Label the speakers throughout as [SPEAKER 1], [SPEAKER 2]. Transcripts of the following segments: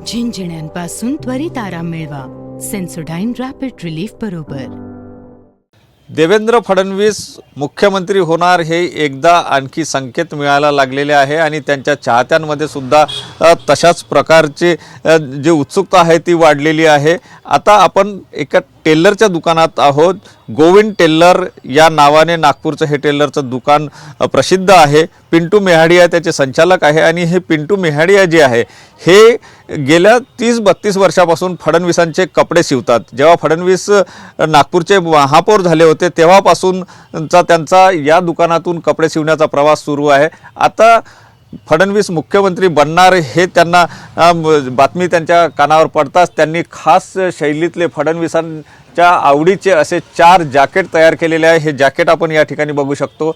[SPEAKER 1] झिंझिण्यांपासून त्वरित आराम मिळवा सेन्सोडाइन रॅपिड रिलीफ बरोबर.
[SPEAKER 2] देवेंद्र फडणवीस मुख्यमंत्री होणार हे एकदा आणखी संकेत मिळायला लागलेले आहे आणि त्यांच्या चाहत्यांमध्ये सुद्धा तशाच प्रकारची जी उत्सुकता आहे ती वाढलेली आहे. आता आपण एका टेलरच्या दुकानात आहोत. गोविंद टेलर या नावाने नागपूरचं हे टेलरचं दुकान प्रसिद्ध आहे. पिंटू मेहाडिया त्याचे संचालक आहे आणि हे पिंटू मेहाडिया जे आहे हे गेल्या 30-32 वर्षापासून फडणवीसांचे कपडे शिवतात. जेव्हा फडणवीस नागपूरचे महापौर झाले होते तेव्हापासूनचा त्यांचा या दुकानातून कपडे शिवण्याचा प्रवास सुरू आहे. आता फडणवीस मुख्यमंत्री बनणार हे त्यांना बातमी त्यांच्या कानावर पडताच त्यांनी खास शैलीतले फडणवीसांच्या आवडीचे असे 4 जॅकेट तयार केलेले आहे. हे जॅकेट आपण या ठिकाणी बघू शकतो.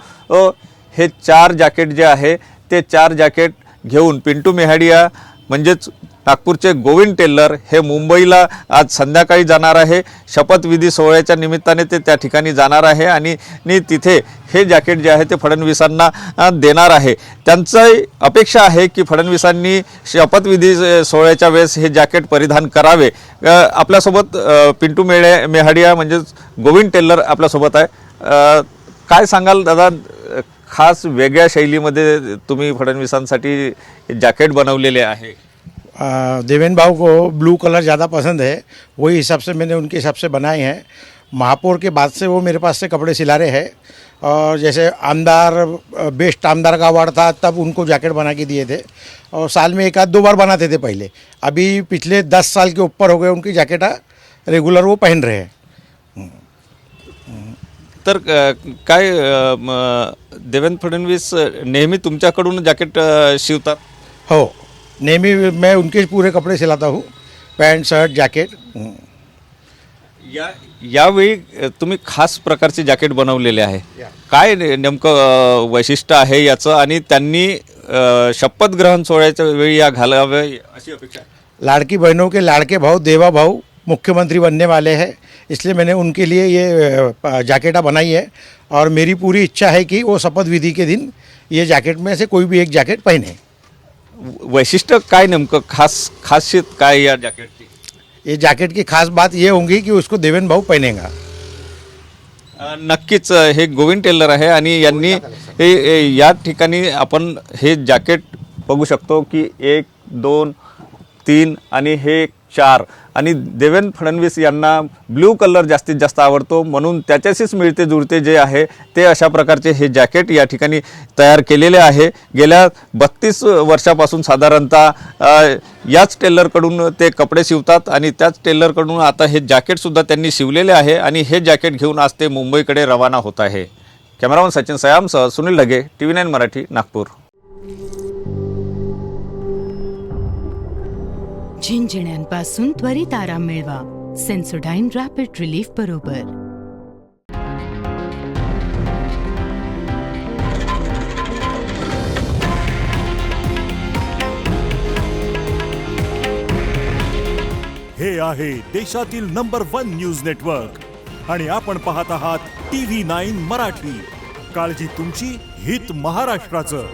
[SPEAKER 2] हे 4 जॅकेट जे आहे ते 4 जॅकेट घेऊन पिंटू मेहाडिया म्हणजेच नागपूरचे गोविंद टेलर हे मुंबईला आज संध्याकाळी जाणार आहे. शपथविधी सोहळ्याच्या निमित्ताने ते त्या ठिकाणी जाणार आहे आणि तिथे हे जॅकेट जे आहे ते फडणवीसांना देणार आहे. त्यांची अपेक्षा आहे की फडणवीसांनी शपथविधी सोहळ्याच्या वेळेस हे जॅकेट परिधान करावे. आपल्यासोबत पिंटू मेहाडिया म्हणजेच गोविंद टेलर आपल्यासोबत आहे. काय सांगाल दादा, खास वेगळ्या शैलीमध्ये तुम्ही फडणवीसांसाठी जॅकेट बनवलेले आहे.
[SPEAKER 3] देवेंद्र भाव को ब्लू कलर ज़्यादा पसंद है, वही हिसाब से मैंने उनके हिसाब से बनाए हैं. महापौर के बाद से वो मेरे पास से कपड़े सिला रहे हैं और जैसे आमदार बेस्ट आमदार का अवार्ड था तब उनको जैकेट बना के दिए थे और साल में 1-2 बार बनाते थे पहले. अभी पिछले 10 साल के ऊपर हो गए उनकी जैकेट रेगुलर वो पहन रहे हैं.
[SPEAKER 2] तर काय देवेंद्र फडणवीस नेहमी तुमच्याकडून जॅकेट शिवतात?
[SPEAKER 3] हो, नेहमी मैं उनके पूरे कपड़े सिलाता हूँ, पैंट शर्ट जैकेट.
[SPEAKER 2] यावेळी तुम्ही खास प्रकारचे जॅकेट बनवलेले आहे. काय नेमकं वैशिष्ट्य आहे याचं आणि त्यांनी शपथ ग्रहण सोहळ्याच्या वेळी या घालावे अशी अपेक्षा आहे?
[SPEAKER 3] लाड़की बहनों के लाड़के भाव देवा भाव मुख्यमंत्री बनने वाले हैं, इसलिए मैंने उनके लिए ये जैकेटा बनाई है और मेरी पूरी इच्छा है कि वो शपथ विधि के दिन ये जैकेट में से कोई भी एक जैकेट पहने.
[SPEAKER 2] वैशिष्ट्य काय नेमकं खासियत काय या जॅकेटची?
[SPEAKER 3] ये जैकेट की खास बात ये होगी कि उसको देवेंद्र भाऊ पहनेगा.
[SPEAKER 2] नक्कीच हे गोविंद टेलर आहे आणि यांनी या ठिकाणी आपण हे जॅकेट बघू शकतो की 1, 2, 3 आणि हे 4 आणि देवेंद्र फडणवीस यांना ब्लू कलर जास्तीत जास्त आवडतो म्हणून त्याच्याशीच मिळते जुळते जे आहे ते अशा प्रकारचे हे जॅकेट या ठिकाणी तयार केलेले आहे. गेल्या 32 वर्षापासून साधारणतः याच टेलरकडून ते कपडे शिवतात आणि त्याच टेलरकडून आता हे जॅकेटसुद्धा त्यांनी शिवलेले आहे आणि हे जॅकेट घेऊन आज ते मुंबईकडे रवाना होत आहे. कॅमेरामन सचिन सयामसह सुनील ढगे, TV9 मराठी, नागपूर.
[SPEAKER 1] झिंझिण्यांपासून त्वरित आराम मिळवा सेन्सोडाइन रॅपिड रिलीफ बरोबर.
[SPEAKER 4] हे आहे देशातील नंबर 1 न्यूज नेटवर्क आणि आपण पाहत आहात TV9 मराठी. काळजी तुमची, हित महाराष्ट्राचं.